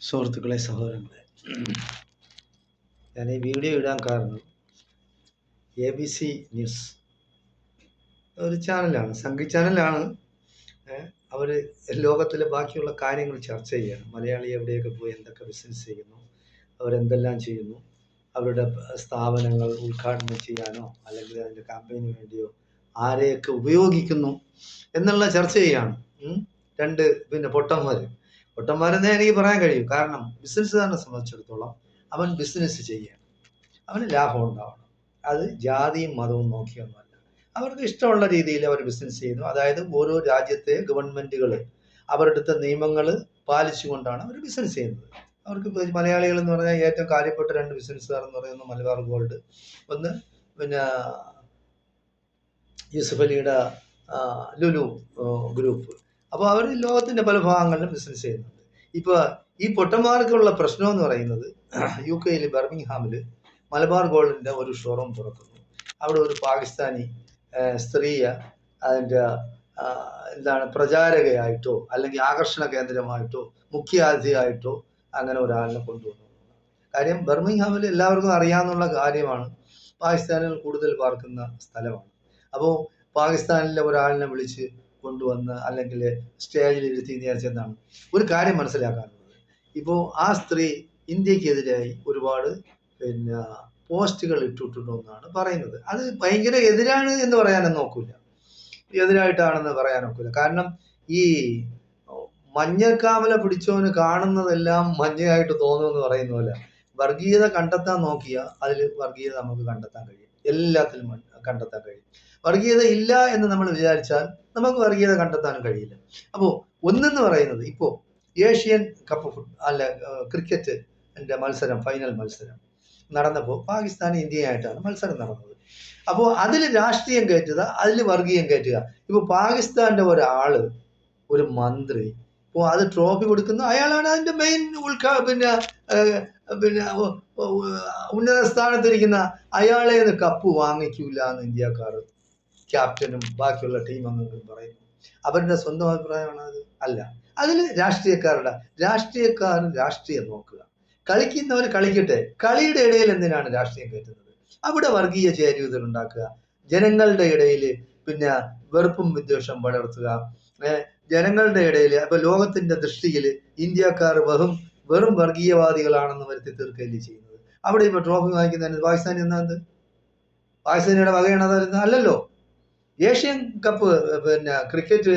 സുഹൃത്തുക്കളെ, സഹോദരങ്ങളെ, ഞാൻ ഈ വീഡിയോ ഇടാൻ കാരണം ABC ന്യൂസ് ഒരു ചാനലാണ്, സംഘി ചാനലാണ്. അവർ ലോകത്തിലെ ബാക്കിയുള്ള കാര്യങ്ങൾ ചർച്ച ചെയ്യാണ്. മലയാളി എവിടെയൊക്കെ പോയി എന്തൊക്കെ ബിസിനസ് ചെയ്യുന്നു, അവരെന്തെല്ലാം ചെയ്യുന്നു, അവരുടെ സ്ഥാപനങ്ങൾ ഉദ്ഘാടനം ചെയ്യാനോ അല്ലെങ്കിൽ അതിൻ്റെ ക്യാമ്പയിന് വേണ്ടിയോ ആരെയൊക്കെ ഉപയോഗിക്കുന്നു എന്നുള്ള ചർച്ച ചെയ്യാണ്. രണ്ട് പൊട്ടന്മാരെന്നേ എനിക്ക് പറയാൻ കഴിയും. കാരണം ബിസിനസ്സുകാരനെ സംബന്ധിച്ചിടത്തോളം അവൻ ബിസിനസ് ചെയ്യണം, അവന് ലാഭം ഉണ്ടാവണം. അത് ജാതിയും മതവും നോക്കിയൊന്നുമല്ല. അവർക്ക് ഇഷ്ടമുള്ള രീതിയിൽ അവർ ബിസിനസ് ചെയ്യുന്നു. അതായത് ഓരോ രാജ്യത്തെ ഗവൺമെൻറ്റുകൾ അവരുടെ അടുത്ത നിയമങ്ങൾ പാലിച്ചുകൊണ്ടാണ് അവർ ബിസിനസ് ചെയ്യുന്നത്. അവർക്ക് മലയാളികൾ എന്ന് പറഞ്ഞാൽ ഏറ്റവും കാര്യപ്പെട്ട രണ്ട് ബിസിനസ്സുകാർ എന്ന് പറയുന്നത് മലബാർ ഗോൾഡ്, ഒന്ന് യൂസഫ് അലിയുടെ ലുലു ഗ്രൂപ്പ്. അപ്പോൾ അവർ ലോകത്തിൻ്റെ പല ഭാഗങ്ങളിലും ബിസിനസ് ചെയ്യുന്നുണ്ട്. ഇപ്പോൾ ഈ പൊട്ടന്മാർക്കുള്ള പ്രശ്നം എന്ന് പറയുന്നത് UK ബർമിംഗ്ഹാമിൽ മലബാർ ഗോൾഡിൻ്റെ ഒരു ഷോറൂം തുറക്കുന്നു. അവിടെ ഒരു പാകിസ്ഥാനി സ്ത്രീയെ അതിൻ്റെ പ്രചാരകയായിട്ടോ അല്ലെങ്കിൽ ആകർഷണ കേന്ദ്രമായിട്ടോ മുഖ്യാതിഥിയായിട്ടോ അങ്ങനെ ഒരാളിനെ കൊണ്ടുവന്നു. കാര്യം ബർമിംഗ്ഹാമിൽ എല്ലാവർക്കും അറിയാവുന്ന കാര്യമാണ്, പാകിസ്ഥാനികൾ കൂടുതൽ പാർക്കുന്ന സ്ഥലമാണ്. അപ്പോൾ പാകിസ്ഥാനിലെ ഒരാളിനെ വിളിച്ച് കൊണ്ടുവന്ന് അല്ലെങ്കിൽ സ്റ്റേജിൽ ഇരുത്തി വിചാരിച്ചെന്നാണ് ഒരു കാര്യം മനസ്സിലാക്കാനുള്ളത്. ഇപ്പോൾ ആ സ്ത്രീ ഇന്ത്യക്കെതിരായി ഒരുപാട് പോസ്റ്റുകൾ ഇട്ടിട്ടുണ്ടോ എന്നാണ് പറയുന്നത്. അത് ഭയങ്കര എതിരാണ് എന്ന് പറയാനൊന്നും നോക്കില്ല, എതിരായിട്ടാണെന്ന് പറയാനൊക്കില്ല. കാരണം ഈ മഞ്ഞക്കാമല പിടിച്ചവന് കാണുന്നതെല്ലാം മഞ്ഞയായിട്ട് തോന്നുമെന്ന് പറയുന്ന പോലെ വർഗീയത കണ്ടെത്താൻ നോക്കിയാൽ അതിൽ വർഗീയത നമുക്ക് കണ്ടെത്താൻ കഴിയും, എല്ലാത്തിലും കണ്ടെത്താൻ കഴിയും. വർഗീയത ഇല്ല എന്ന് നമ്മൾ വിചാരിച്ചാൽ നമുക്ക് വർഗീയത കണ്ടെത്താനും കഴിയില്ല. അപ്പോൾ ഒന്നെന്ന് പറയുന്നത്, ഇപ്പോൾ ഏഷ്യൻ കപ്പ് ക്രിക്കറ്റ് മത്സരം, ഫൈനൽ മത്സരം നടന്നപ്പോൾ പാകിസ്ഥാൻ ഇന്ത്യയായിട്ടാണ് മത്സരം നടന്നത്. അപ്പോൾ അതിൽ രാഷ്ട്രീയം കയറ്റുക, അതിൽ വർഗീയം കയറ്റുക. ഇപ്പോൾ പാകിസ്ഥാൻ്റെ ഒരു മന്ത്രി ഇപ്പോൾ അത് ട്രോഫി കൊടുക്കുന്നു, അയാളാണ് അതിൻ്റെ മെയിൻ ഉന്നത സ്ഥാനത്തിരിക്കുന്ന അയാളെ കപ്പ് വാങ്ങിക്കൂല എന്ന് ഇന്ത്യക്കാർ, ക്യാപ്റ്റനും ബാക്കിയുള്ള ടീം അംഗങ്ങളും പറയുന്നു. അവരുടെ സ്വന്തം അഭിപ്രായമാണ് അത്? അല്ല. അതിൽ രാഷ്ട്രീയക്കാർ രാഷ്ട്രീയം നോക്കുക, കളിക്കുന്നവർ കളിക്കട്ടെ. കളിയുടെ ഇടയിൽ എന്തിനാണ് രാഷ്ട്രീയം കയറ്റുന്നത്? അവിടെ വർഗീയ ചേരിതികൾ ഉണ്ടാക്കുക, ജനങ്ങളുടെ ഇടയിൽ വെറുപ്പും വിദ്വേഷം വളർത്തുക, ജനങ്ങളുടെ ഇടയിൽ അപ്പോൾ ലോകത്തിന്റെ ദൃഷ്ടിയിൽ ഇന്ത്യക്കാർ വെറും വർഗീയവാദികളാണെന്ന് വരുത്തി തീർക്കുകയല്ലേ ചെയ്യുന്നത്. അവിടെ ഇപ്പോൾ ട്രോഫി വാങ്ങിക്കുന്നതിന് പാകിസ്ഥാനി എന്നാ പാകിസ്ഥാനിയുടെ വകയാണ് അല്ലല്ലോ. Asian cup cricket